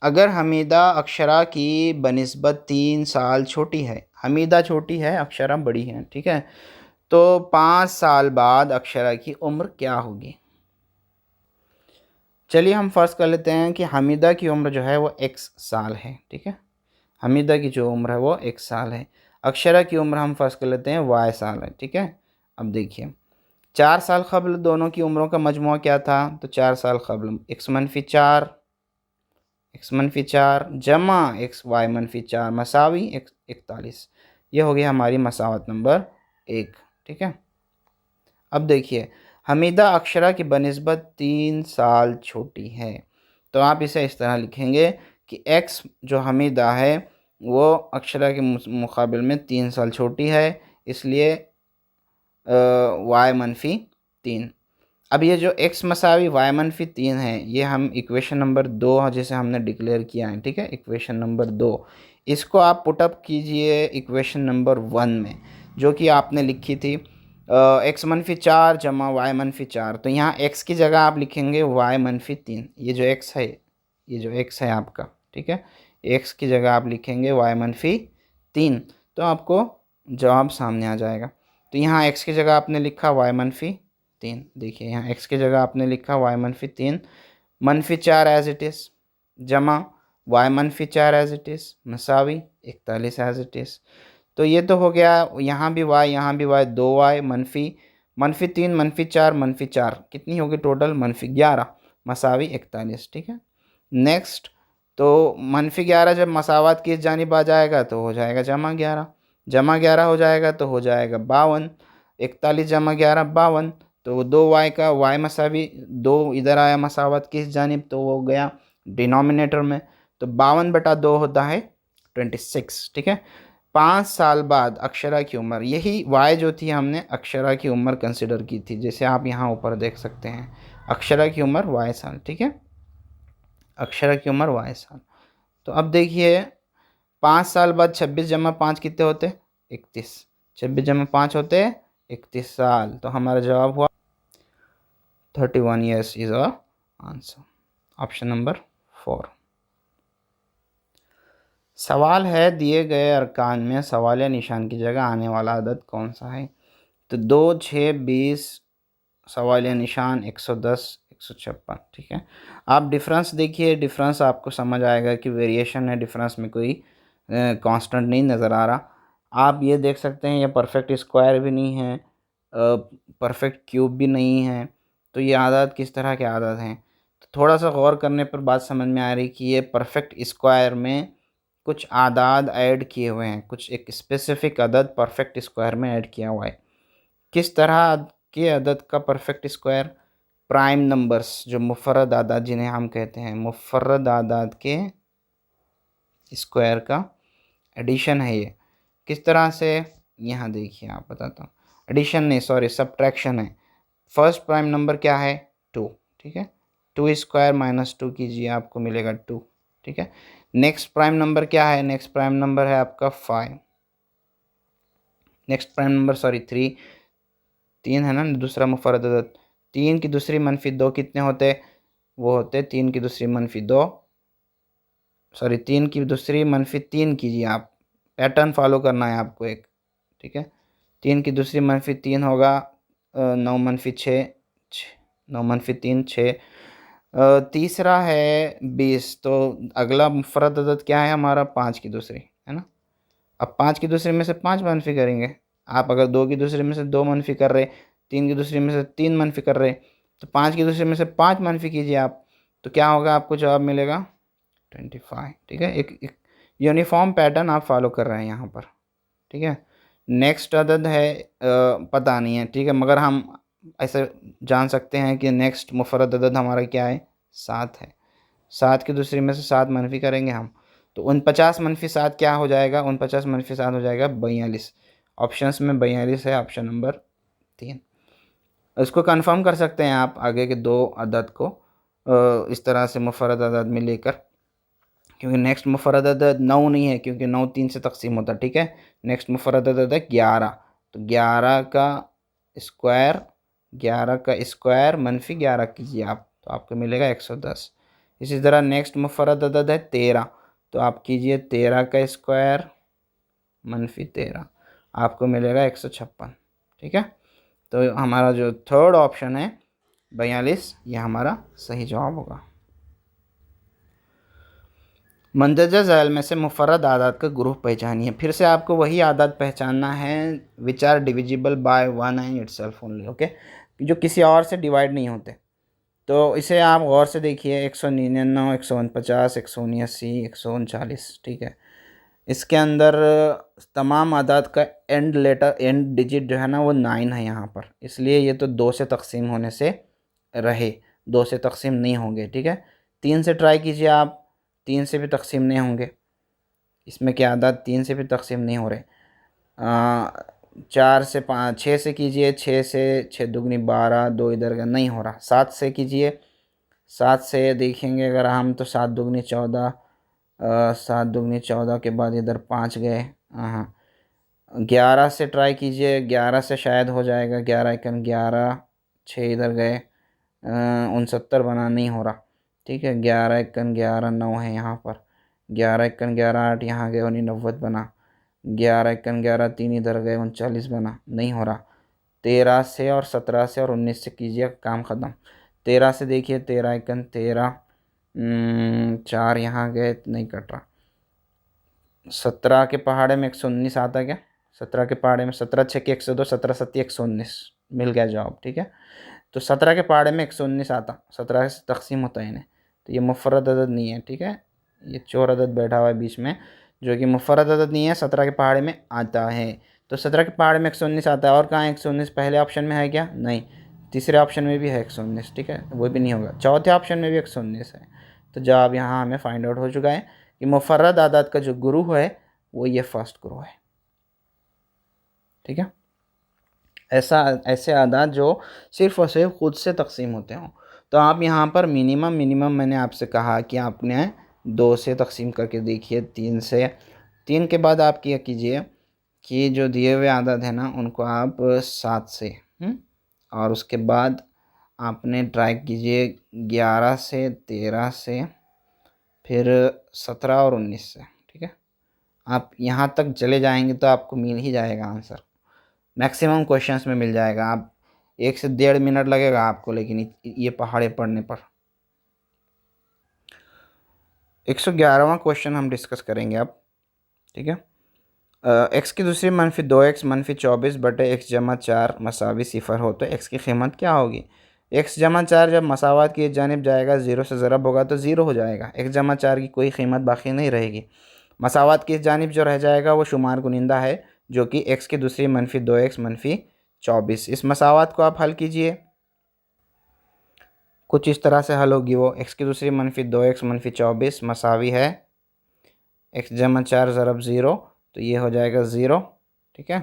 Speaker 1: अगर हमीदा अक्षरा की बनिस्बत 3 साल छोटी है, हमीदा छोटी है, अक्षरा बड़ी है, ठीक है, तो 5 साल बाद अक्षरा की उम्र क्या होगी? चलिए हम फर्स्ट कर लेते हैं कि हमीदा की उम्र जो है वो x साल है, ठीक है, हमीदा की जो उम्र है वो x साल है। अक्षरा की उम्र हम फर्स्ट कर लेते हैं y साल है, ठीक है। अब देखिए 4 साल कबल दोनों की उम्रों का मजमुआ क्या था, तो 4 साल कबल x-4 जमा x(y-4) मसावी 41। ये हो गई हमारी मसावत नंबर 1, ठीक है। अब देखिए हमीदा अक्षरा की बनिस्बत 3 साल छोटी है, तो आप इसे इस तरह लिखेंगे कि x जो हमीदा है वो अक्षरा के मुकाबिल में 3 साल छोटी है, इसलिए y-3। अब ये जो x मसावी y-3 है, ये हम इक्वेशन नंबर 2 जिसे हमने डिक्लेयर किया है, ठीक है, इक्वेशन नंबर 2, इसको आप पुटअप कीजिए इक्वेशन नंबर 1 में, जो कि आपने लिखी थी x-4 जमा y-4। तो यहाँ x की जगह आप लिखेंगे y-3, ये जो x है, ये जो x है आपका, ठीक है, x की जगह आप लिखेंगे y-3, तो आपको जवाब सामने आ जाएगा। तो यहाँ x की जगह आपने लिखा y-3, देखिए यहाँ x की जगह आपने लिखा y-3, -4 एज इट इज़ जमा y-4 एज इट इज़ मसावी 41 एज इट इज़। तो ये तो हो गया, यहाँ भी y, यहाँ भी y, 2y -3 -4 कितनी होगी टोटल, -11 मसावी 41, ठीक है। नेक्स्ट, तो -11 जब मसावत की जानिब आ जाएगा तो हो जाएगा जमा 11 हो जाएगा तो हो जाएगा 52, 41 जमा 11 52, तो 2y का y मसावी 2 इधर आया मसावत की जानिब, तो वो गया डिनोमिनेटर में, तो 52/2 होता है 26, ठीक है। 5 साल बाद अक्षरा की उम्र, यही y जो थी हमने अक्षरा की उम्र कंसिडर की थी, जैसे आप यहाँ ऊपर देख सकते हैं, अक्षरा की उम्र y साल, ठीक है, अक्षरा की उम्र y साल। तो अब देखिए 5 साल बाद 26 जमा 5 कितने होते, 31, 26 जमा 5 होते 31 साल, तो हमारा जवाब हुआ 31 years is a answer, option number 4। सवाल है दिए गए अरकान में सवालिया निशान की जगह आने वाला अदद कौन सा है, तो 2, 6, 20 सवालिया निशान 110 156, ठीक है। आप डिफरेंस देखिए, डिफरेंस आपको समझ आएगा कि वेरिएशन है, डिफरेंस में कोई कांस्टेंट नहीं नज़र आ रहा। आप ये देख सकते हैं ये परफेक्ट स्क्वायर भी नहीं है, परफेक्ट क्यूब भी नहीं है, तो ये आदत किस तरह के आदत हैं, तो थोड़ा सा गौर करने पर बात समझ में आ रही कि ये परफेक्ट स्क्वायर में कुछ आदाद ऐड किए हुए हैं, कुछ एक स्पेसिफिक अदद परफेक्ट स्क्वायर में ऐड किया हुआ है। किस तरह के अदद का परफेक्ट स्क्वायर, प्राइम नंबर्स जो मुफर्रद आदाद जिन्हें हम कहते हैं, मुफर्रद आदाद के स्क्वायर का एडिशन है ये। किस तरह से, यहाँ देखिए आप बताता हूँ, एडिशन नहीं सॉरी सब्ट्रैक्शन है। फर्स्ट प्राइम नंबर क्या है 2, ठीक है, 2 स्क्वायर -2 कीजिए आपको मिलेगा 2, ठीक है। नेक्स्ट प्राइम नंबर क्या है, नेक्स्ट प्राइम नंबर है आपका 5, नेक्स्ट प्राइम नंबर सॉरी 3 है ना दूसरा मुफर्रद अदद, 3 की दूसरी -2 कितने होते, वो होते 3 की दूसरी -2 सॉरी 3 की दूसरी -3 कीजिए आप, पैटर्न फॉलो करना है आपको एक, ठीक है। 3 की दूसरी -3 होगा 9 -6 9 -3 6, तीसरा है 20, तो अगला मुफर्रद अदद क्या है हमारा 5 की दूसरी, है ना। अब 5 की दूसरी में से 5 मनफी करेंगे, आप अगर 2 की दूसरी में से 2 मनफी कर रहे, 3 की दूसरी में से 3 मनफी कर रहे, तो 5 की दूसरी में से 5 मनफी कीजिए आप, तो क्या होगा आपको जवाब मिलेगा 25, ठीक है। एक यूनिफॉर्म पैटर्न आप फॉलो कर रहे हैं यहाँ पर, ठीक है। नेक्स्ट अदद है पता नहीं है, ठीक है, मगर हम ऐसे जान सकते हैं कि नेक्स्ट मुफर्रद अदद हमारा क्या है 7 है, 7 की दूसरी में से 7 मनफी करेंगे हम, तो 49 -7 क्या हो जाएगा, 49 -7 हो जाएगा 42, ऑप्शंस में 42 है, ऑप्शन नंबर 3। इसको कंफर्म कर सकते हैं आप आगे के 2 अदद को इस तरह से मुफर्रद अदद में लेकर, क्योंकि नेक्स्ट मुफर्रद अदद 9 नहीं है, क्योंकि 9 3 से तकसीम होता है, ठीक है। नेक्स्ट मुफर्रद अदद है 11, तो 11 का स्क्वायर -11 कीजिए आप, तो आपको मिलेगा 110, इसी तरह नेक्स्ट मुफर्रद अदद है 13, तो आप कीजिए 13 का स्क्वायर मनफी 13, आपको मिलेगा 156। ठीक है, तो हमारा जो थर्ड ऑप्शन है 42, ये हमारा सही जवाब होगा। मंदरजा ज़ैल में से मुफर्रद आदाद का ग्रुप पहचानिए। फिर से आपको वही आदाद पहचानना है which are divisible by one and itself only. Okay, जो किसी और से डिवाइड नहीं होते। तो इसे आप गौर से देखिए, 199, 149, 179, 139। ठीक है, इसके अंदर तमाम आदाद का एंड लेटर, एंड डिजिट जो है ना वो 9 है यहाँ पर, इसलिए ये तो 2 से तकसीम होने से रहे, 2 से तकसीम नहीं होंगे। ठीक है, 3 से ट्राई कीजिए आप, 3 से भी तकसीम नहीं होंगे, इसमें क्या आदाद 3 से भी तकसीम नहीं हो रहे। 4 से 5, 6 से कीजिए, 6 से 6 दुगनी 12, 2 इधर का नहीं हो रहा। 7 से कीजिए, 7 से देखेंगे अगर हम तो 7 दुगनी 14, 7 दुगनी 14 के बाद इधर 5 गए। हाँ, 11 से ट्राई कीजिए, 11 से शायद हो जाएगा, 11 एकन 11, 6 इधर गए, 69 बना, नहीं हो रहा। ठीक है, 11 एकन 11, 9 है यहाँ पर, 11 एकन 11, 8 यहाँ गए, 90 बना, 11 एकन 11, 3 इधर गए, 39 बना, नहीं हो रहा। 13 से और 17 से और 19 से कीजिए, काम ख़त्म। 13 से देखिए, 13 एकन 13, 4 यहाँ गए, नहीं कट रहा। 17 के पहाड़े में 119 आता है क्या? 17 के पहाड़े में 17 छः के 102, 17 सत्ती 119, मिल गया जवाब। ठीक है, तो 17 के पहाड़े में 119 आता, 17 से तकसीम होता है इन्हें, तो ये मुफर्रद अदद नहीं है। ठीक है, ये चोर अदद बैठा हुआ है बीच में, जो कि मुफर्रद अदद नहीं है, 17 के पहाड़े में आता है। तो 17 के पहाड़े में 119 आता है, और कहाँ है 119? पहले ऑप्शन में है क्या? नहीं। तीसरे ऑप्शन में भी है 119। ठीक है, वो भी नहीं होगा। चौथे ऑप्शन में भी 119 है। तो जवाब यहाँ हमें फाइंड आउट हो चुका है कि मुफर्रद आदाद का जो ग्रुप है वो ये फर्स्ट ग्रुप है। ठीक है, ऐसे आदाद जो सिर्फ और सिर्फ खुद से तकसीम होते हों। तो आप यहाँ पर मिनिमम मैंने आपसे कहा कि आपने 2 से तकसीम करके देखिए, 3 से। 3 के बाद आप क्या कीजिए कि जो दिए हुए आदाद है ना उनको आप 7 से, और उसके बाद आपने ट्राई कीजिए 11 से, 13 से, फिर 17 और 19 से। ठीक है, आप यहाँ तक चले जाएंगे तो आपको मिल ही जाएगा आंसर, मैक्सिमम क्वेश्चंस में मिल जाएगा। आप 1 से 1.5 मिनट लगेगा आपको, लेकिन ये पहाड़े पढ़ने पर। 111वां क्वेश्चन हम डिस्कस करेंगे अब। ठीक है, x की दूसरी मनफी 2x मनफी 24 बटे x जमा 4 मसावी 0 हो तो x की कीमत क्या होगी? x जमा 4 जब मसावत की जानिब जाएगा, 0 से ज़रब होगा तो 0 हो जाएगा। x जमा 4 की कोई कीमत बाकी नहीं रहेगी। मसावत की जानिब जो रह जाएगा वो शुमार कुनिंदा है, जो कि x की दूसरी मनफी 2x मनफी 24। इस मसावत को आप हल कीजिए, कुछ इस तरह से हल होगी वो। x की दूसरी मनफी 2x मनफी 24 मसावी है x जमा 4 ज़रब 0, तो ये हो जाएगा 0। ठीक है,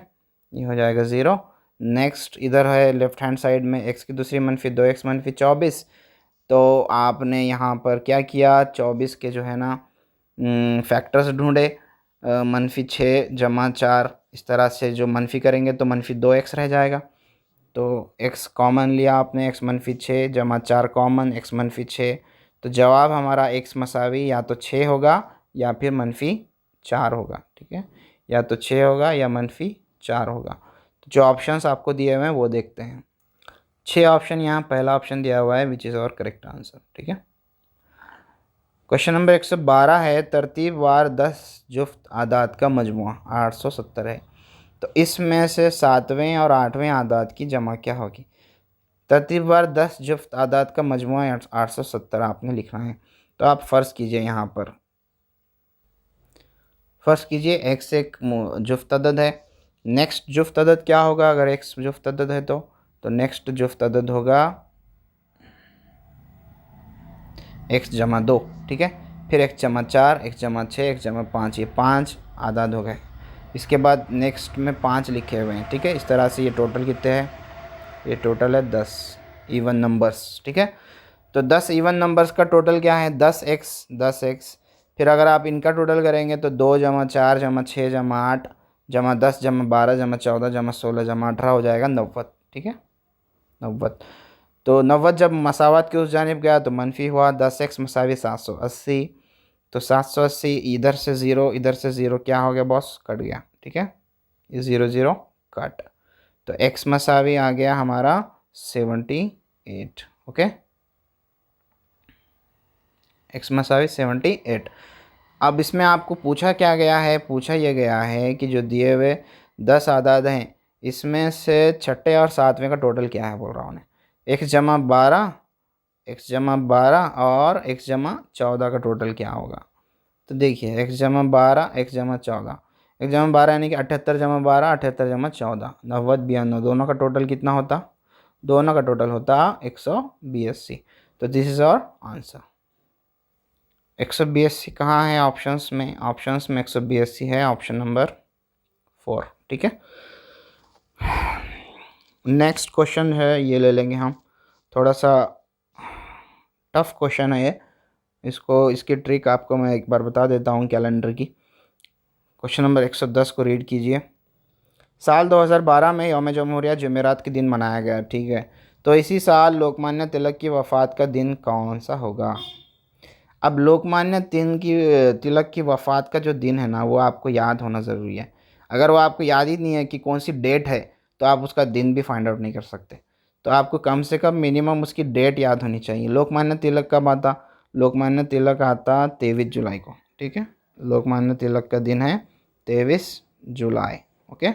Speaker 1: ये हो जाएगा 0। नेक्स्ट इधर है लेफ्ट हैंड साइड में x की दूसरी मनफी 2x मनफी 24, तो आपने यहाँ पर क्या किया, 24 के जो है ना फैक्टर्स ढूंढे, मनफी 6 जमा 4, इस तरह से जो मनफी करेंगे तो मनफी 2x रह जाएगा। तो x कॉमन लिया आपने, x मनफी 6 जमा 4 कॉमन, x मनफी 6, तो जवाब हमारा x मसावी या तो 6 होगा या फिर मनफी 4 होगा। ठीक है, या तो 6 होगा या मनफी 4 होगा। तो जो ऑप्शंस आपको दिए हुए हैं वो देखते हैं। 6 ऑप्शन यहाँ पहला ऑप्शन दिया हुआ है विच इज़ और करेक्ट आंसर। ठीक है, क्वेश्चन नंबर 112 है, तरतीब वार 10 जुफ्त आदाद का मजमुआ 870 है, तो इसमें से 7वें और 8वें आदाद की जमा क्या होगी? तरतीब वार 10 जुफ्त आदाद का मजमुआ 870 आपने लिखना है। तो आप फ़र्ज़ कीजिए, यहाँ पर फ़र्ज़ कीजिए x एक जुफ्त अदद है। नेक्स्ट जुफ्त अदद क्या होगा अगर x जुफ्त अदद है तो नेक्स्ट जुफ्त अदद होगा x जमा 2। ठीक है, फिर x जमा 4, x जमा 6, x जमा 5, ये 5 आदाद हो गए। इसके बाद नेक्स्ट में 5 लिखे हुए हैं। ठीक है, इस तरह से ये टोटल कितने हैं? ये टोटल है 10 इवन नंबर्स। ठीक है, तो 10 इवन नंबर्स का टोटल क्या है? 10x। फिर अगर आप इनका टोटल करेंगे तो 2 जमा 4 जमा 6 जमा 8 जमा 10 जमा 12 जमा 14 जमा 16 जमा 18 हो जाएगा 90। ठीक है, 90। तो 90 जब मसावत की उस जानिब गया तो मनफी हुआ, 10x मसावी 780। तो 780 इधर से ज़ीरो, इधर से ज़ीरो क्या हो गया बॉस, कट गया। ठीक है, ये 0 0 कट। तो x मसावी आ गया हमारा 78। Okay, x मसावी 78। अब इसमें आपको पूछा क्या गया है, पूछा यह गया है कि जो दिए हुए 10 आदाद हैं इसमें से छठे और सातवें का टोटल क्या है, बोल रहा हूँ x जमा 12, x जमा 12 और x जमा 14 का टोटल क्या होगा। तो देखिए x जमा 12, x जमा 14, x जमा 12 यानी कि 78 जमा 12, 78 जमा 14, 90 92, दोनों का टोटल कितना होता, दोनों का टोटल होता 182। तो दिस इज़ आवर आंसर। 182 कहाँ है ऑप्शंस में, ऑप्शंस में 182 है ऑप्शन नंबर 4। ठीक है, नेक्स्ट क्वेश्चन है, ये ले लेंगे हम, थोड़ा सा टफ क्वेश्चन है ये, इसको इसकी ट्रिक आपको मैं एक बार बता देता हूँ कैलेंडर की। क्वेश्चन नंबर 110 को रीड कीजिए। साल 2012 में यौम जमहूरिया जुमेरात के दिन मनाया गया। ठीक है, तो इसी साल लोकमान्य तिलक की वफ़ात का दिन कौन सा होगा। अब लोकमान्य तिलक की वफ़ात का जो दिन है ना, वो आपको याद होना ज़रूरी है। अगर वो आपको याद ही नहीं है कि कौन सी डेट है, तो आप उसका दिन भी फाइंड आउट नहीं कर सकते। तो आपको कम से कम मिनिमम उसकी डेट याद होनी चाहिए। लोकमान्य तिलक कब आता, लोकमान्य तिलक आता 23 जुलाई को। ठीक है, लोकमान्य तिलक का दिन है 23 जुलाई। ओके,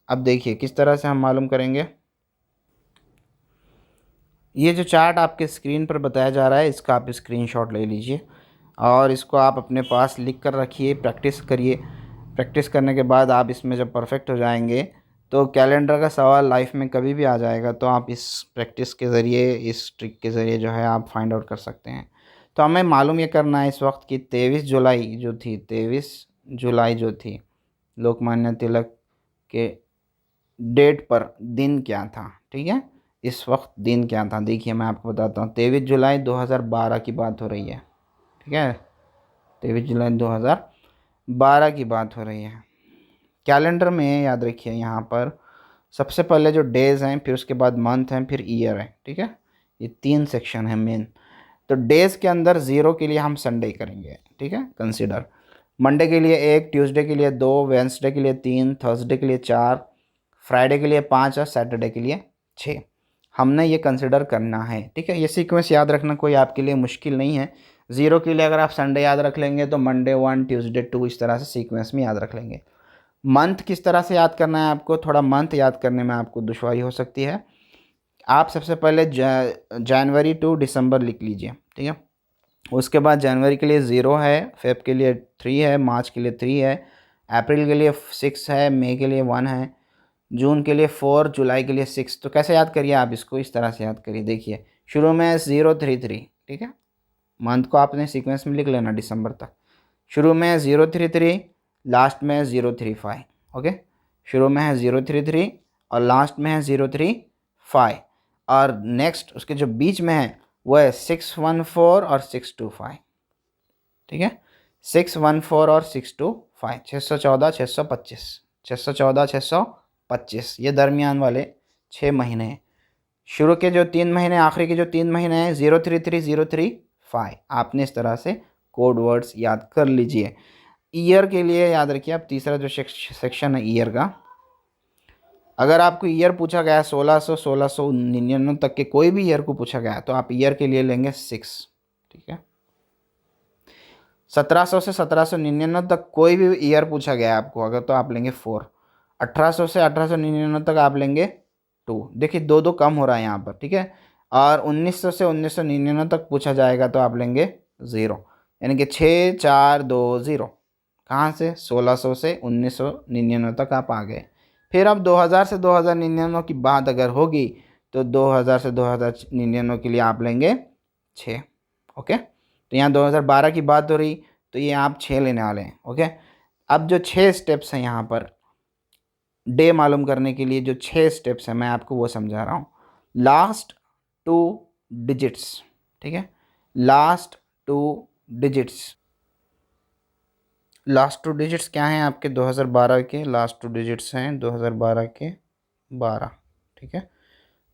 Speaker 1: अब देखिए किस तरह से हम मालूम करेंगे। ये जो चार्ट आपके स्क्रीन पर बताया जा रहा है, इसका आप स्क्रीनशॉट ले लीजिए और इसको आप अपने पास लिख कर रखिए, प्रैक्टिस करिए। प्रैक्टिस करने के बाद आप इसमें जब परफेक्ट हो जाएंगे तो कैलेंडर का सवाल लाइफ में कभी भी आ जाएगा, तो आप इस प्रैक्टिस के ज़रिए, इस ट्रिक के ज़रिए जो है आप फाइंड आउट कर सकते हैं। तो हमें मालूम ये करना है इस वक्त कि 23 जुलाई जो थी, 23 जुलाई जो थी, लोकमान्य तिलक के डेट पर दिन क्या था। ठीक है, इस वक्त दिन क्या था, देखिए मैं आपको बताता हूँ। 23 जुलाई 2012 की बात हो रही है। ठीक है, 23 जुलाई 2012 की बात हो रही है। कैलेंडर में याद रखिए यहाँ पर सबसे पहले जो डेज़ हैं, फिर उसके बाद मंथ हैं, फिर ईयर है। ठीक है, ये 3 सेक्शन है मेन। तो डेज़ के अंदर 0 के लिए हम संडे करेंगे। ठीक है, कंसिडर मंडे के लिए 1, ट्यूसडे के लिए 2, वेंसडे के लिए 3, थर्सडे के लिए 4, फ्राइडे के लिए 5 और सैटरडे के लिए 6। हमने ये कंसिडर करना है। ठीक है, ये सीक्वेंस याद रखना कोई आपके लिए मुश्किल नहीं है। 0 के लिए अगर आप संडे याद रख लेंगे तो मंडे 1, ट्यूसडे 2, इस तरह से सीक्वेंस में याद रख लेंगे। मंथ किस तरह से याद करना है आपको, थोड़ा मंथ याद करने में आपको दुश्वारी हो सकती है। आप सबसे पहले जनवरी टू दिसंबर लिख लीजिए। ठीक है, उसके बाद जनवरी के लिए 0 है, फेब के लिए 3 है, मार्च के लिए 3 है, अप्रैल के लिए 6 है, मई के लिए 1 है, जून के लिए 4, जुलाई के लिए 6। तो कैसे याद करिए आप इसको, इस तरह से याद करिए। देखिए शुरू में 033। ठीक है, मंथ को आपने सीक्वेंस में लिख लेना दिसंबर तक। शुरू में 033, लास्ट में 035। ओके, शुरू में है 033 और लास्ट में है 035, और नेक्स्ट उसके जो बीच में है वो है 614 और 625। ठीक है, 614 और 625, 614 625, 614 625, ये दरमियान वाले 6 महीने हैं। शुरू के जो 3 महीने, आखिरी के जो 3 महीने हैं 033 035। आपने इस तरह से कोड वर्ड्स याद कर लीजिए। ईयर के लिए याद रखिए आप, तीसरा जो सेक्शन है ईयर का, अगर आपको ईयर पूछा गया 1600 1699 तक के कोई भी ईयर को पूछा गया तो आप ईयर के लिए लेंगे 6। ठीक है, 1700 से 1799 तक कोई भी ईयर पूछा गया आपको अगर, तो आप लेंगे 4। 1800 से 1899 तक आप लेंगे 2। देखिए 2 2 कम हो रहा है यहाँ पर। ठीक है, और 1900 से 1999 तक पूछा जाएगा तो आप लेंगे 0, यानी कि 6 4 2 0। कहाँ से, 1600 से 1999 तक आप आ गए। फिर अब 2000 से 2099 की बात अगर होगी तो 2000 से 2099 के लिए आप लेंगे 6। ओके, तो यहाँ 2012 की बात हो रही तो ये आप 6 लेने वाले हैं। ओके, अब जो 6 स्टेप्स हैं यहाँ पर डे मालूम करने के लिए, जो 6 स्टेप्स हैं मैं आपको वो समझा रहा हूँ। Last 2 digits. ठीक है, लास्ट 2 डिजिट्स, लास्ट 2 डिजिट्स क्या हैं आपके 2012 के, लास्ट 2 डिजिट्स हैं 2012 के 12। ठीक है,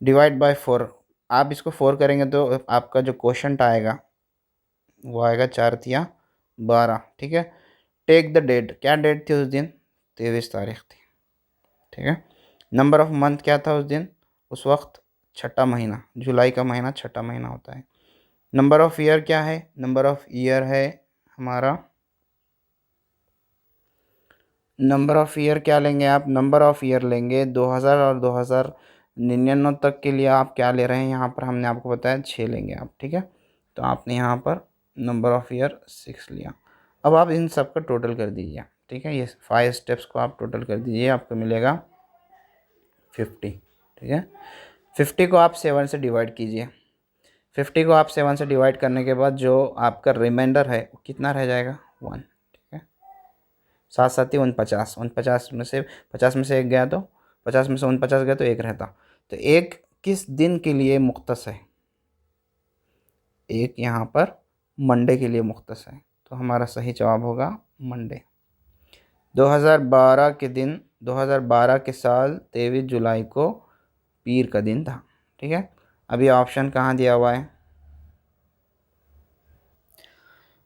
Speaker 1: डिवाइड बाय 4 आप इसको 4 करेंगे तो आपका जो क्वोशंट आएगा वो आएगा 4 तिया 12, ठीक है। टेक द डेट, क्या डेट थी उस दिन, 23 तारीख थी, ठीक है। नंबर ऑफ मंथ क्या था उस दिन, उस वक्त छठा महीना, जुलाई का महीना छठा महीना होता है। नंबर ऑफ ईयर क्या है, नंबर ऑफ ईयर है हमारा, नंबर ऑफ ईयर क्या लेंगे आप, नंबर ऑफ ईयर लेंगे 2000 और 2099 तक के लिए आप क्या ले रहे हैं, यहाँ पर हमने आपको बताया 6 लेंगे आप, ठीक है। तो आपने यहाँ पर नंबर ऑफ ईयर 6 लिया। अब आप इन सब का टोटल कर दीजिए, ठीक है। ये 5 स्टेप्स को आप टोटल कर दीजिए, आपको मिलेगा 50, ठीक है। 50 को आप 7 से डिवाइड कीजिए। 50 को आप 7 से डिवाइड करने के बाद जो आपका रिमाइंडर है वो कितना रह जाएगा, 1, ठीक है। 7 7 49, 49 में से 50 में से एक गया तो 50 में से 49 गया तो एक रहता। तो एक किस दिन के लिए मुख्तस है, एक यहाँ पर मंडे के लिए मुख्तस है, तो हमारा सही जवाब होगा मंडे। 2012 के दिन, 2012 के साल 23 जुलाई को पीर का दिन था, ठीक है। अभी ऑप्शन कहाँ दिया हुआ है,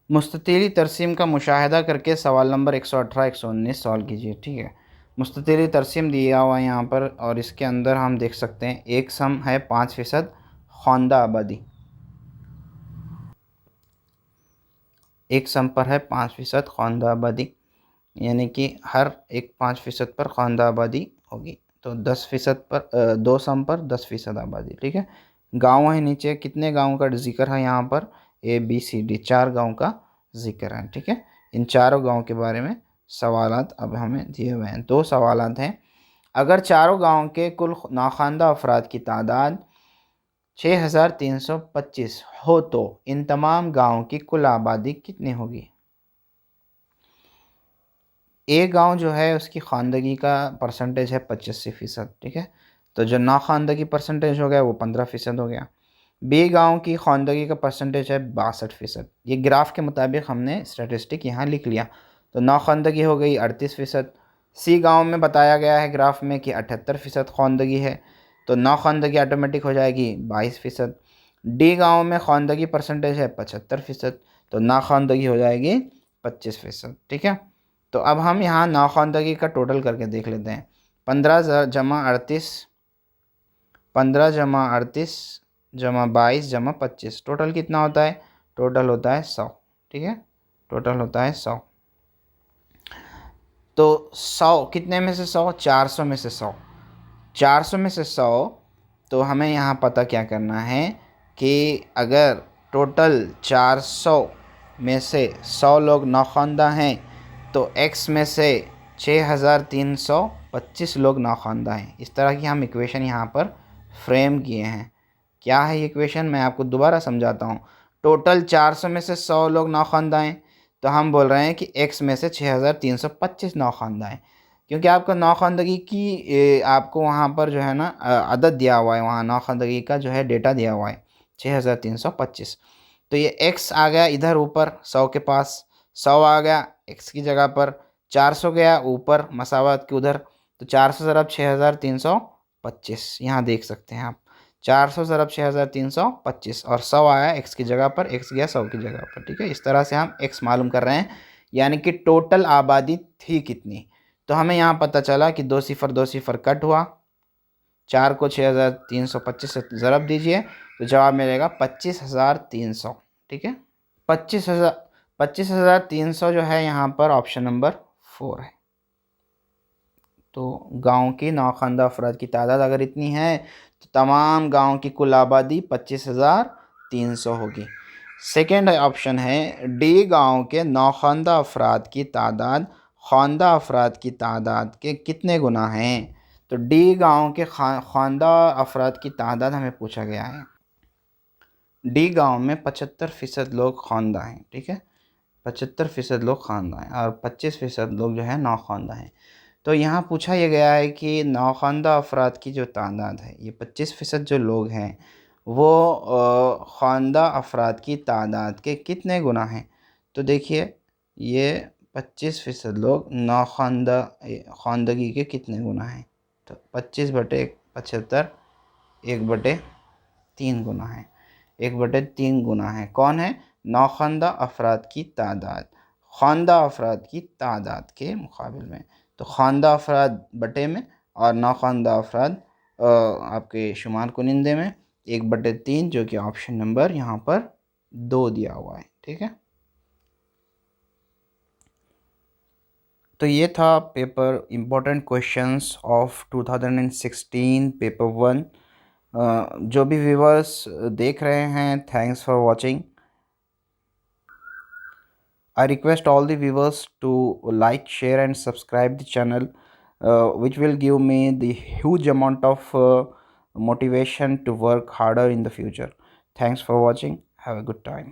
Speaker 1: मुस्ततीली तरसीम का मुशाहिदा करके सवाल नंबर 118 119 सॉल्व कीजिए, ठीक है। मुस्ततीली तरसीम दिया हुआ है यहाँ पर, और इसके अंदर हम देख सकते हैं एक सम है 5% ख्वानदा आबादी, एक सम पर है 5% ख्वानदा आबादी, यानी कि हर एक 5% पर ख्वानदा आबादी होगी। तो 10% पर 2 सम पर 10% आबादी, ठीक है। गाँव है नीचे, कितने गाँव का जिक्र है यहाँ पर, ABCD 4 गाँव का जिक्र है, ठीक है। इन चारों गाँव के बारे में सवालात अब हमें दिए हुए हैं। 2 सवालात हैं, अगर चारों गाँव के कुल नाख्वानदा अफराद की तादाद 6325 हो तो इन तमाम गाँव की कुल आबादी कितनी होगी। एक गांव जो है उसकी ख़वानदगी का परसेंटेज है 85%, ठीक है। तो जो नाख़वानदगी परसेंटेज हो गया वो 15% हो गया। बी गांव की ख़वानदगी का परसेंटेज है 62%। ये ग्राफ के मुताबिक हमने स्टैटिस्टिक यहाँ लिख लिया। तो नाख़वानदगी हो गई 38%। सी गांव में बताया गया है ग्राफ में कि 78% ख़वानदगी है, तो नाख़वानदगी ऑटोमेटिक हो जाएगी 22%। डी गांव में ख़वानदगी परसेंटेज है 75%, तो नाख़वानदगी हो जाएगी 25%, ठीक है। तो अब हम यहाँ नाख़वानदगी का टोटल करके देख लेते हैं। 15 जमा 38, 15 जमा 38 जमा 22 जमा 25, टोटल कितना होता है, टोटल होता है 100, ठीक है। टोटल होता है 100। तो 100 कितने में से 100, 400 में से 100, 400 में से 100। तो हमें यहाँ पता क्या करना है कि अगर टोटल 400 में से 100 लोग नाख़वानदा हैं तो x में से 6325 लोग नाख़वानदा हैं। इस तरह की हम इक्वेशन यहाँ पर फ्रेम किए हैं। क्या है ये इक्वेशन, मैं आपको दोबारा समझाता हूँ। टोटल 400 में से 100 लोग नाख़वानदा हैं, तो हम बोल रहे हैं कि x में से 6325 नाख़वानदा हैं, क्योंकि आपका नाख़वानदगी की आपको वहाँ पर जो है ना अदद दिया हुआ है, वहाँ नाख़वानदगी का जो है डेटा दिया हुआ है 6325। तो ये x आ गया इधर ऊपर 100 के पास, 100 आ गया x की जगह पर, 400 गया ऊपर मसावत के उधर, तो 400 ज़रब 6325 यहाँ देख सकते हैं आप, 400 ज़रब 6325 और 100 आया x की जगह पर, x गया 100 की जगह पर, ठीक है। इस तरह से हम x मालूम कर रहे हैं, यानी कि टोटल आबादी थी कितनी। तो हमें यहाँ पता चला कि 2 सिफ़र 2 सिफ़र कट हुआ, 4 को 6325 से ज़रब दीजिए तो जवाब मिलेगा 25,300, ठीक है। 25,300 जो है यहाँ पर ऑप्शन नंबर 4 है। तो गांव की नाख़वानदा अफराद की तादाद अगर इतनी है तो तमाम गांव की कुल आबादी 25,300 होगी। सेकेंड ऑप्शन है डी गांव के नाख़वानदा अफराद की तादाद ख़वानदा अफराद की तादाद के कितने गुना हैं। तो डी गांव के ख़वानदा अफराद की तादाद हमें पूछा गया है। डी गांव में 75% लोग ख़वानदा हैं, ठीक है। 75% लोग ख़वानदा हैं और 25% लोग जो है नाख़वानदा हैं। तो यहाँ पूछा यह गया है कि नाख़वानदा अफराद की जो तादाद है, ये 25% जो लोग हैं वो ख़वानदा अफराद की तादाद के कितने गुना हैं। तो देखिए ये 25% लोग नाख़वानदा ख़वानदगी के कितने गुना हैं। तो 25/75 1/3 3 गुना है, 1/3 गुना है। कौन है? नौखवानदा अफराद की तादाद, ख्वानदा अफराद की तादाद के मुकाबिल में। तो ख्वानदा अफराद बटे में और नौखवानदा अफराद आपके शुमार कुनिंदे में 1/3, जो कि ऑप्शन नंबर यहाँ पर 2 दिया हुआ है। ठीक है, तो ये था paper important questions of 2016 paper 1। जो भी व्यूवर्स देख रहे हैं, thanks for watching. I request all the viewers to like, share and subscribe the channel, which will give me the huge amount of motivation to work harder in the future. Thanks for watching. Have a good time.